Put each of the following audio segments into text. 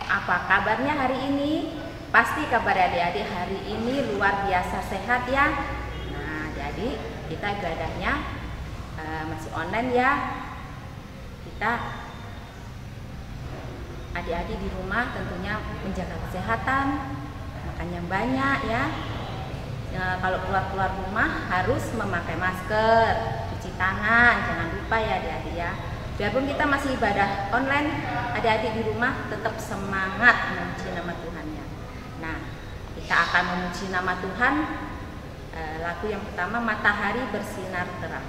Apa kabarnya hari ini? Pasti kabar adik-adik hari ini luar biasa sehat ya. Nah, jadi kita ibadahnya masih online ya. Kita adik-adik di rumah tentunya menjaga kesehatan, makan yang banyak ya. Kalau keluar rumah harus memakai masker, cuci tangan, jangan lupa ya adik-adik ya. Biarpun kita masih ibadah online, adik-adik di rumah tetap semangat memuji nama Tuhannya. Nah, kita akan memuji nama Tuhan. Lagu yang pertama, Matahari Bersinar Terang.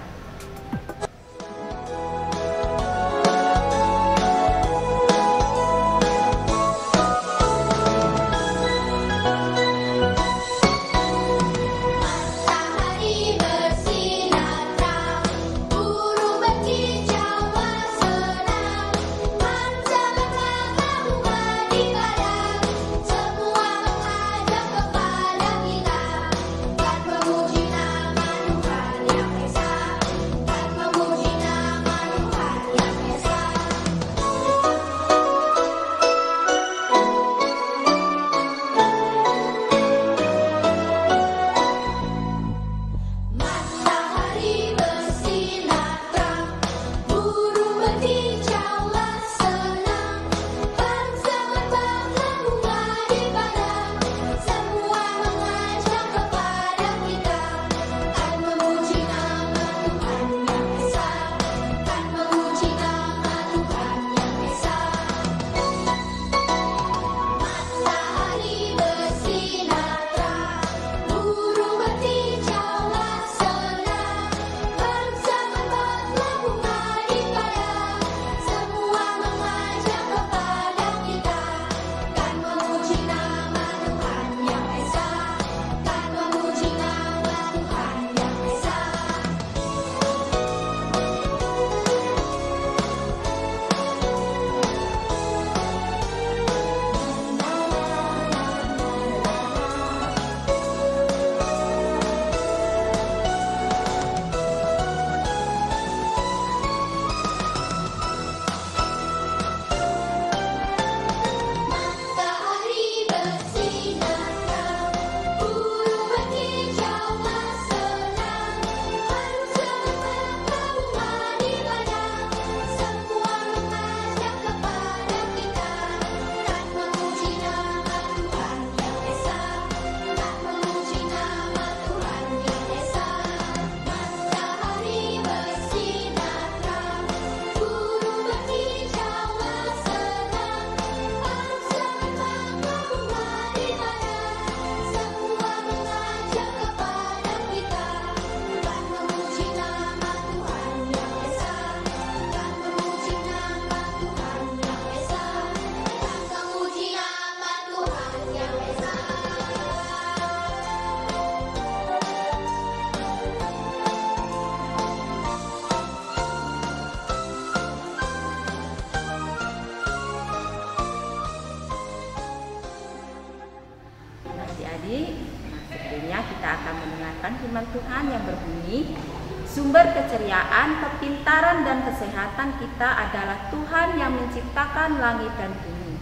Sebelumnya kita akan mendengarkan firman Tuhan yang berbunyi, sumber keceriaan, kepintaran dan kesehatan kita adalah Tuhan yang menciptakan langit dan bumi.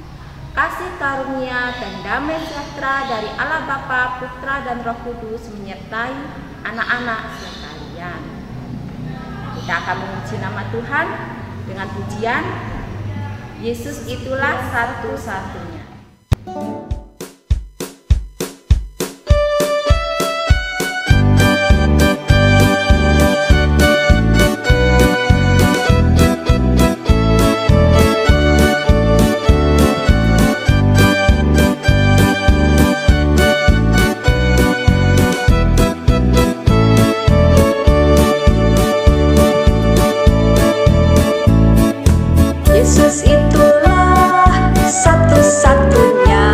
Kasih karunia dan damai sejahtera dari Allah Bapa, Putra dan Roh Kudus menyertai anak-anak sekalian. Kita akan memuji nama Tuhan dengan pujian, Yesus itulah satu-satunya. Yesus itulah satu-satunya.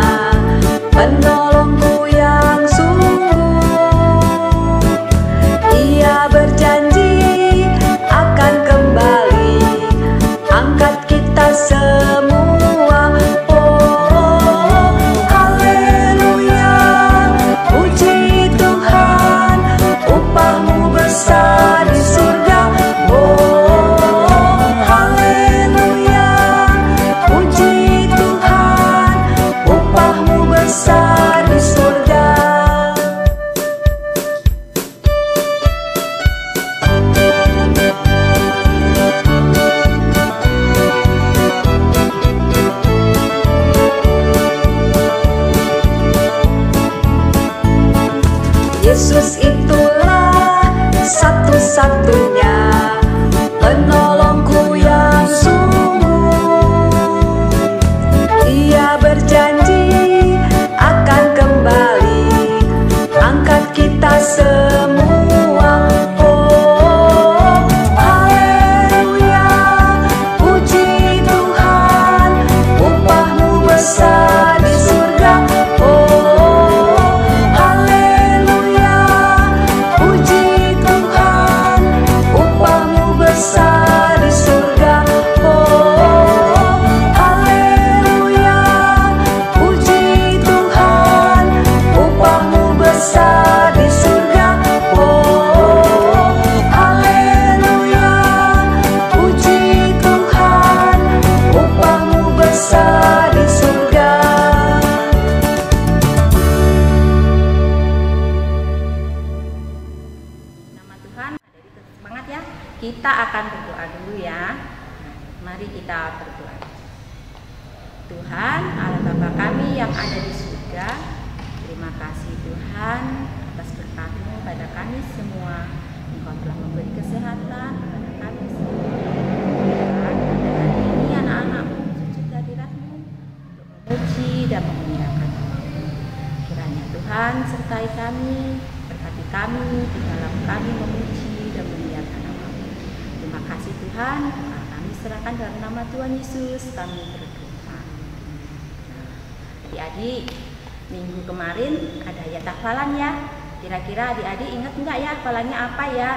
dulu ya. Mari kita berdoa. Tuhan, Allah Bapa kami yang ada di surga, terima kasih Tuhan atas berkat-Mu pada kami semua. Engkau telah memberi kesehatan pada kami semua. Dan pada hari ini anak-anak-Mu sujud hadirat-Mu untuk memuji dan memuliakan-Mu. Kiranya Tuhan sertai kami, berkati kami di dalam kami memuji dan memuliakan nama-Mu. Terima kasih Tuhan, kami serahkan dalam nama Tuhan Yesus kami berdoa. Adik-adik, minggu kemarin ada ayat hafalan ya. Kira-kira adik-adik ingat enggak ya hafalannya apa ya?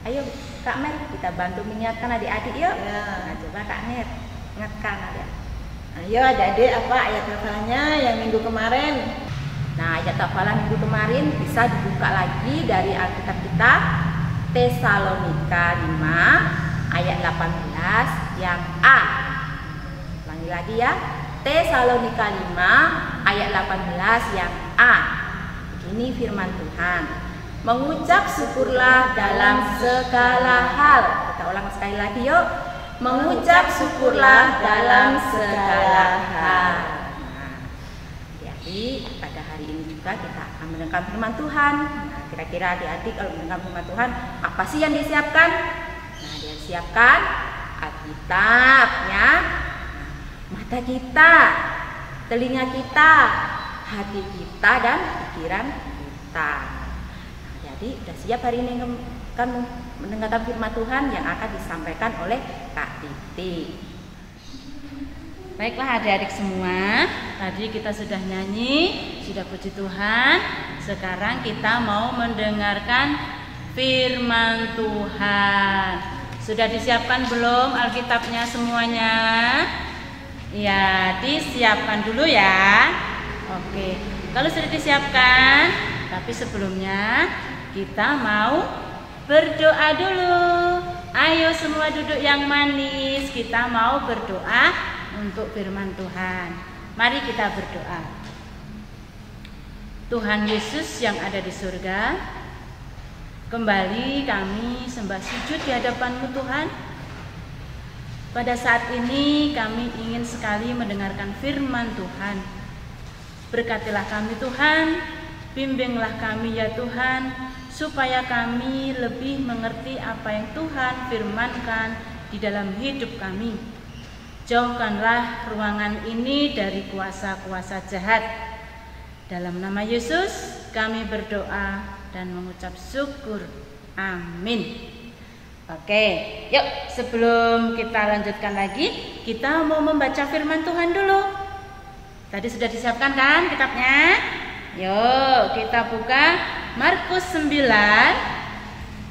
Ayo Kak Mer, kita bantu mengingatkan adik-adik yuk. Ya. Nah, coba Kak Mer, ingatkan adik. Ayo adik-adik, apa ayat hafalannya yang minggu kemarin? Nah, ayat hafalan minggu kemarin bisa dibuka lagi dari Alkitab kita, Tesalonika 5 ayat 18 yang A. Ulangi lagi ya, Tesalonika 5 ayat 18 yang A. Begini firman Tuhan, mengucap syukurlah dalam segala hal. Kita ulang sekali lagi yuk, mengucap syukurlah dalam segala hal. Jadi pada hari ini juga kita akan mendengar firman Tuhan. Nah, kira-kira adik-adik kalau mendengar firman Tuhan, apa sih yang disiapkan? Nah, dia siapkan Alkitab ya, mata kita, telinga kita, hati kita dan pikiran kita. Nah, jadi sudah siap hari ini akan mendengarkan firman Tuhan yang akan disampaikan oleh Kak Titi. Baiklah adik-adik semua, tadi kita sudah nyanyi, sudah puji Tuhan. Sekarang kita mau mendengarkan firman Tuhan. Sudah disiapkan belum Alkitabnya semuanya? Ya, disiapkan dulu ya. Oke, kalau sudah disiapkan, tapi sebelumnya kita mau berdoa dulu. Ayo semua duduk yang manis, kita mau berdoa untuk firman Tuhan. Mari kita berdoa. Tuhan Yesus yang ada di surga, kembali kami sembah sujud di hadapan-Mu Tuhan. Pada saat ini kami ingin sekali mendengarkan firman Tuhan. Berkatilah kami Tuhan, bimbinglah kami ya Tuhan, supaya kami lebih mengerti apa yang Tuhan firmankan di dalam hidup kami. Jauhkanlah ruangan ini dari kuasa-kuasa jahat. Dalam nama Yesus kami berdoa dan mengucap syukur. Amin. Oke, yuk sebelum kita lanjutkan lagi, kita mau membaca firman Tuhan dulu. Tadi sudah disiapkan kan kitabnya? Yuk kita buka Markus 9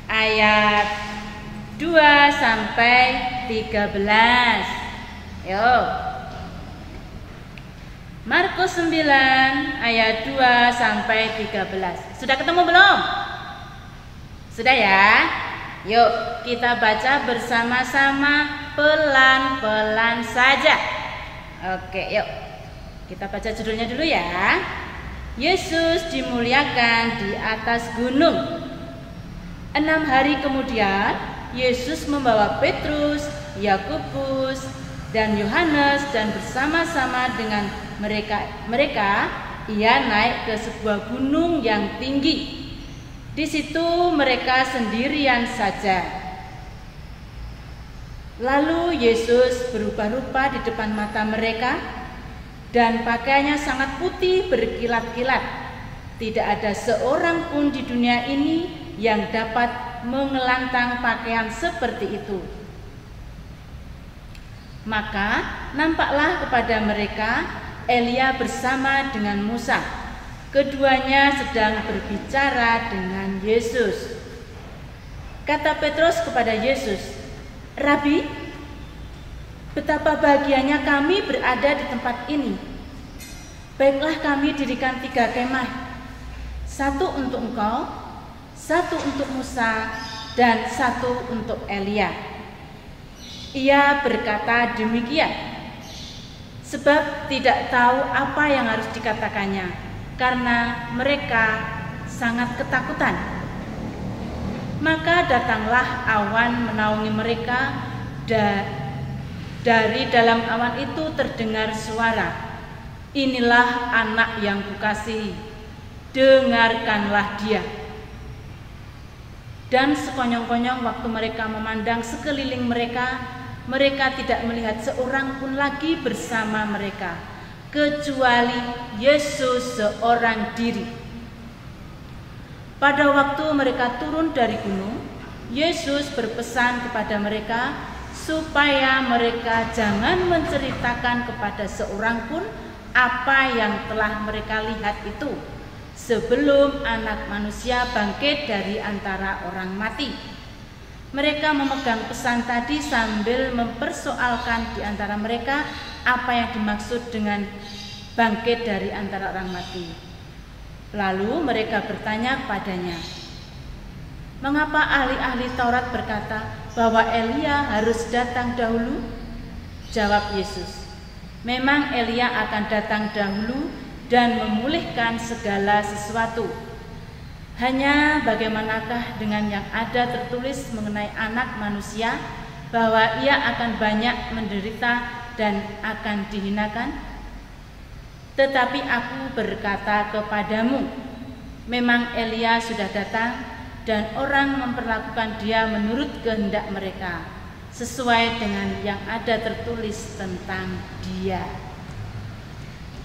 ayat 2 sampai 13. Yuk, Markus 9 ayat 2 sampai 13. Sudah ketemu belum? Sudah ya? Yuk kita baca bersama-sama pelan-pelan saja. Oke, yuk kita baca judulnya dulu ya. Yesus dimuliakan di atas gunung. 6 hari kemudian Yesus membawa Petrus, Yakobus, dan Yohanes dan bersama-sama dengan mereka ia naik ke sebuah gunung yang tinggi. Di situ mereka sendirian saja. Lalu Yesus berubah rupa di depan mata mereka dan pakaiannya sangat putih berkilat-kilat. Tidak ada seorang pun di dunia ini yang dapat mengelantang pakaian seperti itu. Maka nampaklah kepada mereka Elia bersama dengan Musa. Keduanya sedang berbicara dengan Yesus. Kata Petrus kepada Yesus, "Rabi, betapa bahagianya kami berada di tempat ini. Baiklah kami dirikan 3 kemah, 1 untuk engkau, 1 untuk Musa, dan 1 untuk Elia." Ia berkata demikian sebab tidak tahu apa yang harus dikatakannya, karena mereka sangat ketakutan. Maka datanglah awan menaungi mereka Dari dalam awan itu terdengar suara, "Inilah anak yang kukasihi, dengarkanlah dia." Dan sekonyong-konyong waktu mereka memandang sekeliling mereka, mereka tidak melihat seorang pun lagi bersama mereka, kecuali Yesus seorang diri. Pada waktu mereka turun dari gunung, Yesus berpesan kepada mereka supaya mereka jangan menceritakan kepada seorang pun apa yang telah mereka lihat itu sebelum Anak Manusia bangkit dari antara orang mati. Mereka memegang pesan tadi sambil mempersoalkan di antara mereka apa yang dimaksud dengan bangkit dari antara orang mati. Lalu mereka bertanya kepadanya, "Mengapa ahli-ahli Taurat berkata bahwa Elia harus datang dahulu?" Jawab Yesus, "Memang Elia akan datang dahulu dan memulihkan segala sesuatu. Hanya bagaimanakah dengan yang ada tertulis mengenai Anak Manusia, bahwa ia akan banyak menderita dan akan dihinakan? Tetapi aku berkata kepadamu, memang Elia sudah datang, dan orang memperlakukan dia menurut kehendak mereka, sesuai dengan yang ada tertulis tentang dia."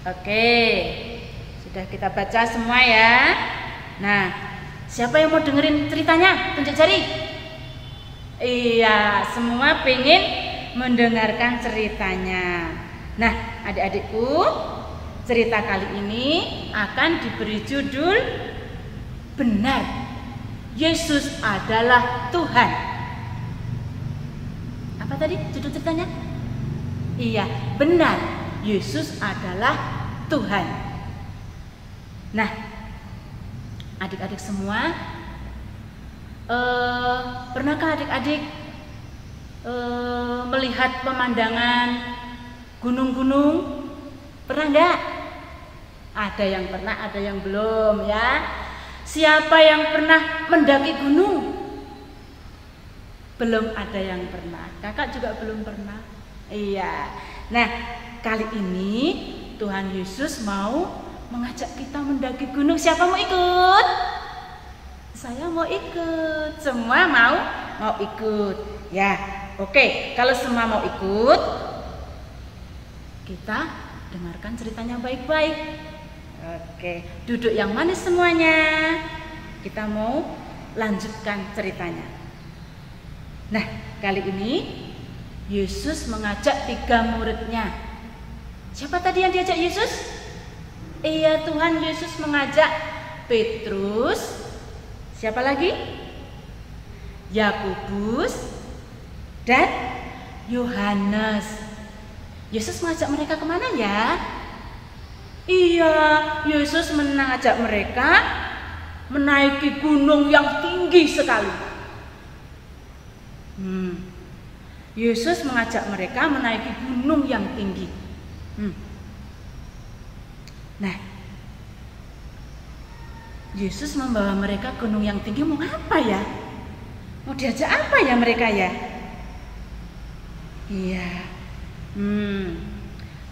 Oke, sudah kita baca semua ya. Nah, siapa yang mau dengerin ceritanya? Tunjuk jari. Iya, semua pengen mendengarkan ceritanya. Nah, adik-adikku, cerita kali ini akan diberi judul "Benar, Yesus adalah Tuhan." Apa tadi judul ceritanya? Iya, benar, Yesus adalah Tuhan. Nah, adik-adik semua, pernahkah adik-adik melihat pemandangan gunung-gunung? Pernah enggak? Ada yang pernah, ada yang belum ya. Siapa yang pernah mendaki gunung? Belum ada yang pernah. Kakak juga belum pernah. Iya. Nah, kali ini Tuhan Yesus mau mengajak kita mendaki gunung. Siapa mau ikut? Saya mau ikut. Semua mau ikut. Ya, oke. Kalau semua mau ikut, kita dengarkan ceritanya baik-baik. Oke, duduk yang manis semuanya. Kita mau lanjutkan ceritanya. Nah, kali ini Yesus mengajak 3 muridnya. Siapa tadi yang diajak Yesus? Iya, Tuhan Yesus mengajak Petrus. Siapa lagi? Yakobus dan Yohanes. Yesus mengajak mereka kemana ya? Iya, Yesus mengajak mereka menaiki gunung yang tinggi sekali. Yesus mengajak mereka menaiki gunung yang tinggi. Nah, Yesus membawa mereka ke gunung yang tinggi. Mau apa ya? Mau diajak apa ya mereka ya? Iya,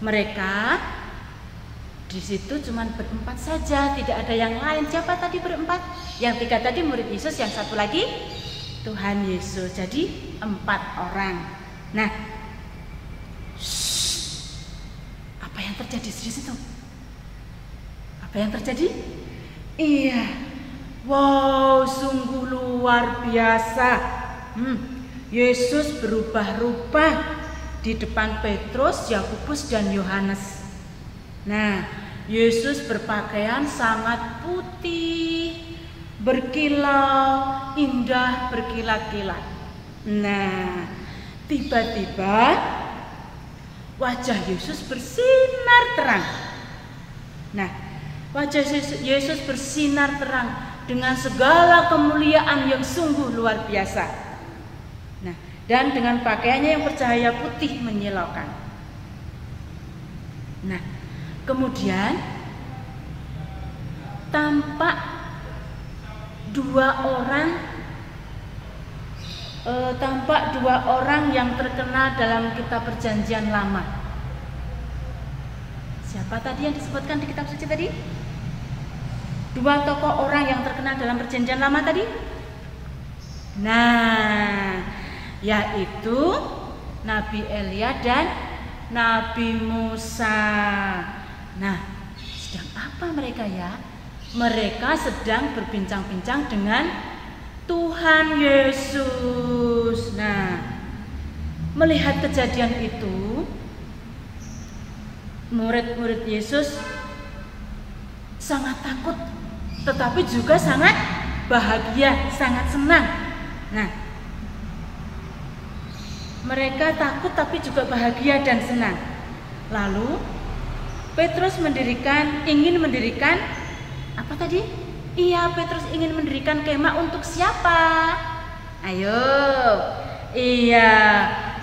mereka di situ cuma berempat saja, tidak ada yang lain. Siapa tadi berempat? Yang 3 tadi murid Yesus, yang 1 lagi Tuhan Yesus. Jadi 4 orang. Nah, apa yang terjadi di situ? Apa yang terjadi? Iya, wow, sungguh luar biasa. Yesus berubah-ubah di depan Petrus, Yakobus, dan Yohanes. Nah, Yesus berpakaian sangat putih, berkilau, indah, berkilat-kilat. Nah, tiba-tiba wajah Yesus bersinar terang. Nah, wajah Yesus bersinar terang dengan segala kemuliaan yang sungguh luar biasa. Nah, dan dengan pakaiannya yang bercahaya putih menyilaukan. Nah, kemudian tampak 2 orang tampak dua orang yang terkenal dalam kitab Perjanjian Lama. Siapa tadi yang disebutkan di kitab suci tadi? Dua tokoh orang yang terkenal dalam Perjanjian Lama tadi? Nah, yaitu Nabi Elia dan Nabi Musa. Nah, sedang apa mereka ya? Mereka sedang berbincang-bincang dengan Tuhan Yesus. Nah, melihat kejadian itu, murid-murid Yesus sangat takut, tetapi juga sangat bahagia, sangat senang. Nah, mereka takut tapi juga bahagia dan senang. Lalu Petrus ingin mendirikan apa tadi? Iya, Petrus ingin mendirikan kemah untuk siapa? Ayo. Iya,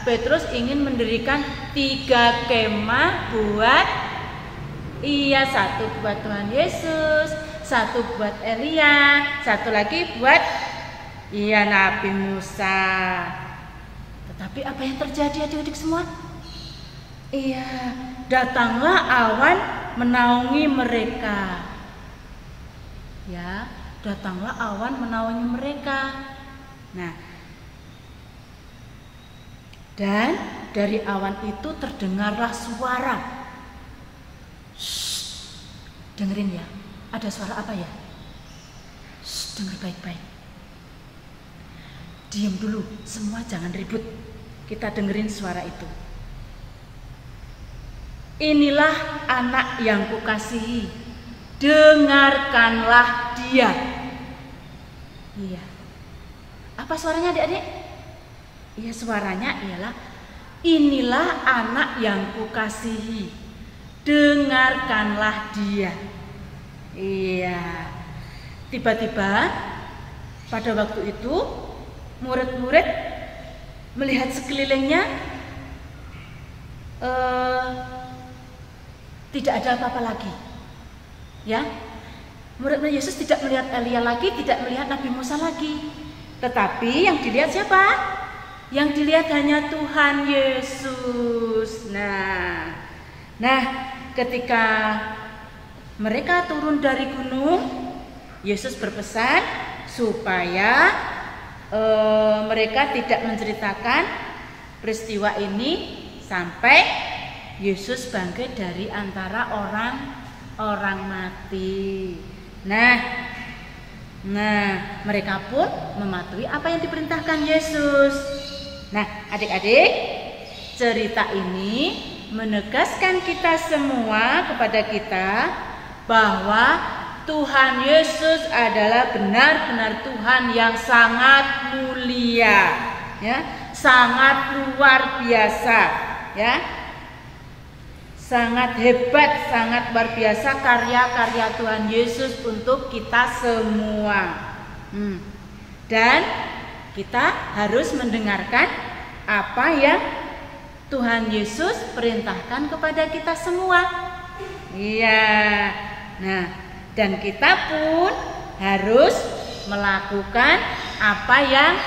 Petrus ingin mendirikan 3 kemah buat, iya, 1 buat Tuhan Yesus, 1 buat Elia, 1 lagi buat, iya, Nabi Musa. Tetapi apa yang terjadi adik-adik semua? Iya, datanglah awan menaungi mereka. Ya, datanglah awan menaungi mereka. Nah, dan dari awan itu terdengarlah suara. Shh, dengerin ya. Ada suara apa ya? Shh, denger baik-baik. Diam dulu, semua jangan ribut. Kita dengerin suara itu. Inilah anak yang kukasihi, dengarkanlah dia. Iya. Apa suaranya adik-adik? Iya, suaranya ialah inilah anak yang kukasihi, dengarkanlah dia. Iya. Tiba-tiba pada waktu itu murid-murid melihat sekelilingnya tidak ada apa-apa lagi. Ya, murid-murid Yesus tidak melihat Elia lagi, tidak melihat Nabi Musa lagi. Tetapi yang dilihat siapa? Yang dilihat hanya Tuhan Yesus. Nah, ketika mereka turun dari gunung, Yesus berpesan supaya mereka tidak menceritakan peristiwa ini sampai Yesus bangkit dari antara orang mati. Nah, mereka pun mematuhi apa yang diperintahkan Yesus. Nah, adik-adik, cerita ini menegaskan kita semua kepada kita bahwa Tuhan Yesus adalah benar-benar Tuhan yang sangat mulia, ya, sangat luar biasa, ya. Sangat hebat, sangat luar biasa karya-karya Tuhan Yesus untuk kita semua. Dan kita harus mendengarkan apa yang Tuhan Yesus perintahkan kepada kita semua. Iya. Nah, dan kita pun harus melakukan apa yang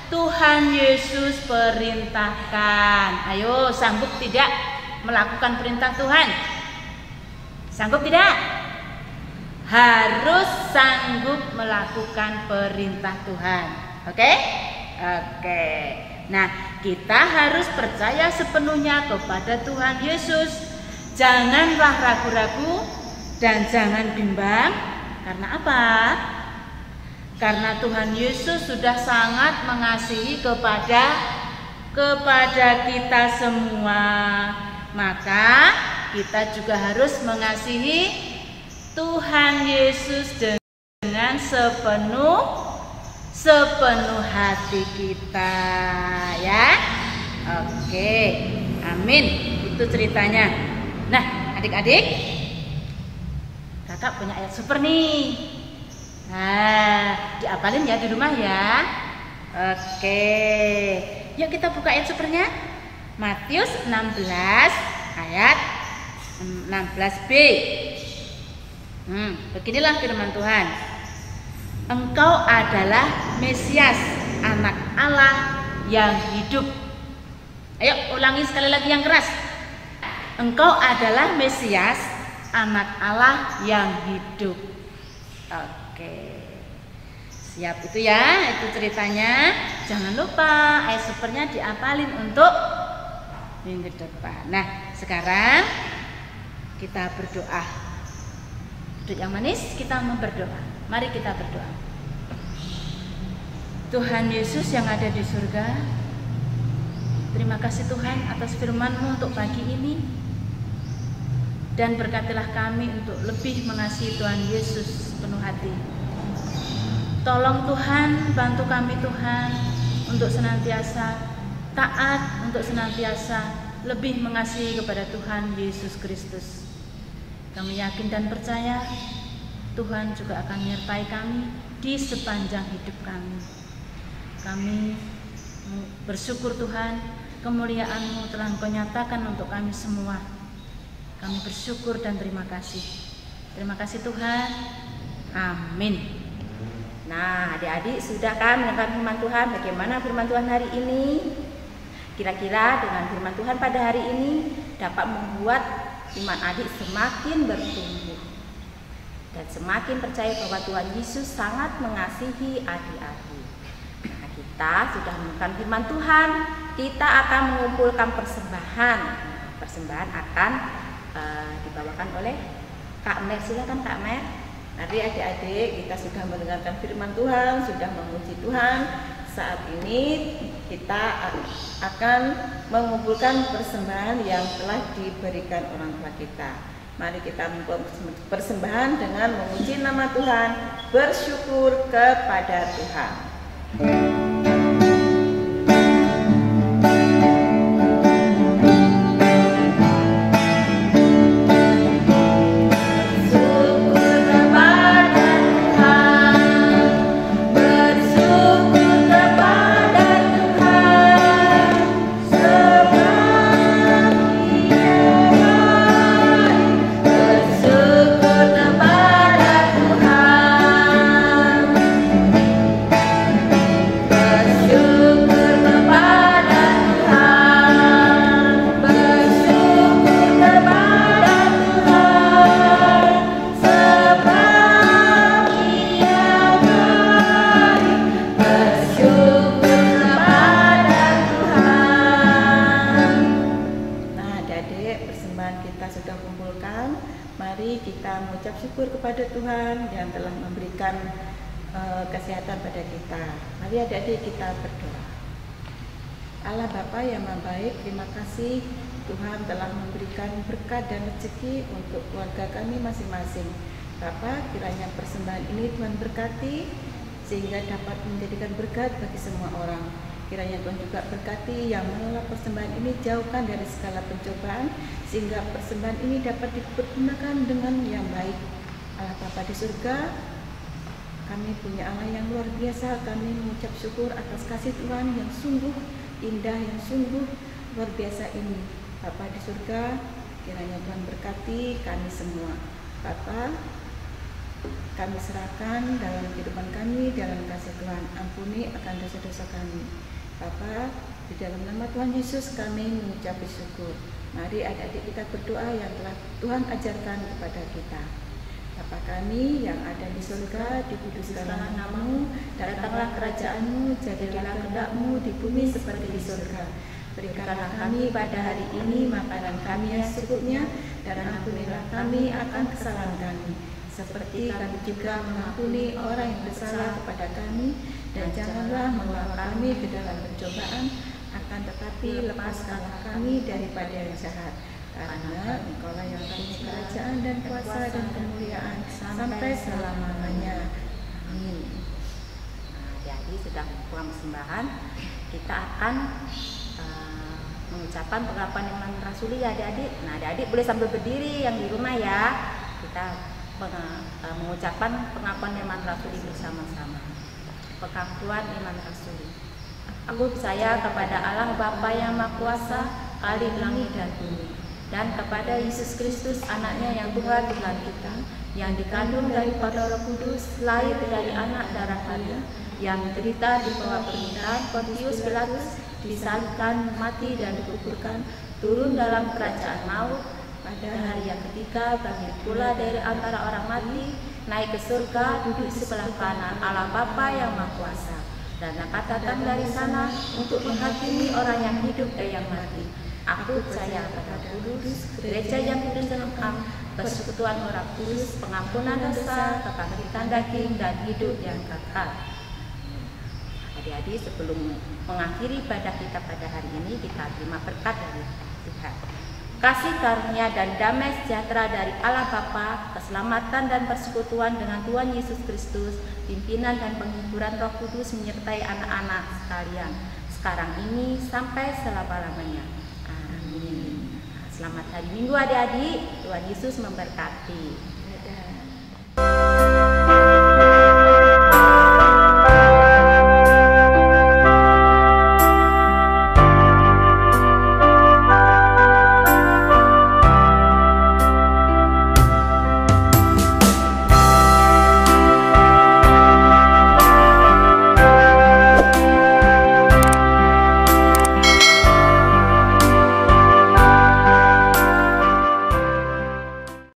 Tuhan Yesus perintahkan. Ayo, sanggup tidak melakukan perintah Tuhan? Sanggup tidak? Harus sanggup melakukan perintah Tuhan. Oke? Oke. Nah, kita harus percaya sepenuhnya kepada Tuhan Yesus. Janganlah ragu-ragu dan jangan bimbang. Karena apa? Karena Tuhan Yesus sudah sangat mengasihi kepada kita semua. Maka kita juga harus mengasihi Tuhan Yesus dengan sepenuh hati kita, ya. Oke, amin. Itu ceritanya. Nah, adik-adik, kakak punya ayat super nih. Nah, diapalin ya di rumah ya. Oke, yuk kita buka ayat supernya. Matius 16 ayat 16b. Beginilah firman Tuhan. Engkau adalah Mesias, anak Allah yang hidup. Ayo ulangi sekali lagi yang keras. Engkau adalah Mesias, anak Allah yang hidup. Oke. Siap itu ya, itu ceritanya. Jangan lupa ayat supernya diapalin untuk minggu depan. Nah, sekarang kita berdoa. Duduk yang manis, kita mau berdoa. Mari kita berdoa. Tuhan Yesus yang ada di surga, terima kasih Tuhan atas firman-Mu untuk pagi ini. Dan berkatilah kami untuk lebih mengasihi Tuhan Yesus penuh hati. Tolong Tuhan, bantu kami Tuhan untuk senantiasa taat, untuk senantiasa lebih mengasihi kepada Tuhan Yesus Kristus. Kami yakin dan percaya Tuhan juga akan menyertai kami di sepanjang hidup kami. Kami bersyukur Tuhan, kemuliaan-Mu telah Engkau nyatakan untuk kami semua. Kami bersyukur dan terima kasih. Terima kasih Tuhan. Amin. Nah, adik-adik sudah kan mendengar firman Tuhan? Bagaimana firman Tuhan hari ini? Kira-kira dengan firman Tuhan pada hari ini dapat membuat iman adik semakin bertumbuh dan semakin percaya bahwa Tuhan Yesus sangat mengasihi adik-adik. Nah, kita sudah menemukan firman Tuhan, kita akan mengumpulkan persembahan. Persembahan akan dibawakan oleh Kak Mer. Silakan Kak Mer. Mari adik-adik, kita sudah mendengarkan firman Tuhan, sudah memuji Tuhan. Saat ini kita akan mengumpulkan persembahan yang telah diberikan orang tua kita. Mari kita mengumpulkan persembahan dengan memuji nama Tuhan, bersyukur kepada Tuhan. Kepada Tuhan yang telah memberikan kesehatan pada kita. Mari adik-adik kita berdoa. Allah Bapa yang Maha Baik, terima kasih Tuhan telah memberikan berkat dan rezeki untuk keluarga kami masing-masing. Bapa, kiranya persembahan ini Tuhan berkati sehingga dapat menjadikan berkat bagi semua orang. Kiranya Tuhan juga berkati yang mengelola persembahan ini, jauhkan dari segala pencobaan sehingga persembahan ini dapat dipergunakan dengan yang baik. Allah Bapa di surga, kami punya Allah yang luar biasa. Kami mengucap syukur atas kasih Tuhan yang sungguh indah, yang sungguh luar biasa ini. Bapa di surga, kiranya Tuhan berkati kami semua. Bapa, kami serahkan dalam kehidupan kami, dalam kasih Tuhan. Ampuni akan dosa-dosa kami. Bapa, di dalam nama Tuhan Yesus kami mengucap syukur. Mari adik-adik kita berdoa yang telah Tuhan ajarkan kepada kita. Bapa kami yang ada di surga, dikuduskanlah nama-Mu, datanglah kerajaan-Mu, jadilah kehendak-Mu di bumi seperti di surga. Berikanlah kami pada hari ini makanan kami yang secukupnya, dan ampunilah kami akan kesalahan kami, seperti kami juga mengampuni orang yang bersalah kepada kami, dan janganlah membawa kami ke dalam pencobaan, akan tetapi lepaskanlah kami daripada yang jahat. Karena Engkaulah yang punya kerajaan dan kuasa dan kemuliaan sampai selama-lamanya. Amin. Nah, jadi sudah pulang persembahan, kita akan mengucapkan pengakuan iman rasuli ya adik-adik. Nah, adik-adik boleh sambil berdiri yang di rumah ya. Kita mengucapkan pengakuan iman rasuli bersama-sama. Pengakuan iman rasuli. Aku percaya kepada Allah Bapa yang Maha Kuasa, Khalik langit dan bumi, dan kepada Yesus Kristus anaknya yang Tuhan Tuhan kita, yang dikandung daripada Roh Kudus, lahir dari anak darah Maria, yang menderita di bawah pemerintahan Pontius Pilatus, disalibkan, mati dan dikuburkan, turun dalam kerajaan maut, pada hari yang ketiga bangkit pula dari antara orang mati, naik ke surga, duduk di sebelah kanan Allah Bapa yang Maha Kuasa, dan akan datang dari sana untuk menghakimi orang yang hidup dan yang mati. Aku percaya pada kudus, gereja yang kudus dan lengkap, persekutuan orang kudus, pengampunan dosa, kebangkitan daging, dan hidup yang kekal. Adik-adik, sebelum mengakhiri ibadah kita pada hari ini, kita terima berkat dari Tuhan. Kasih karunia dan damai sejahtera dari Allah Bapa, keselamatan dan persekutuan dengan Tuhan Yesus Kristus, pimpinan dan penghiburan Roh Kudus menyertai anak-anak sekalian, sekarang ini sampai selama-lamanya. Amin. Selamat hari Minggu adik-adik, Tuhan Yesus memberkati.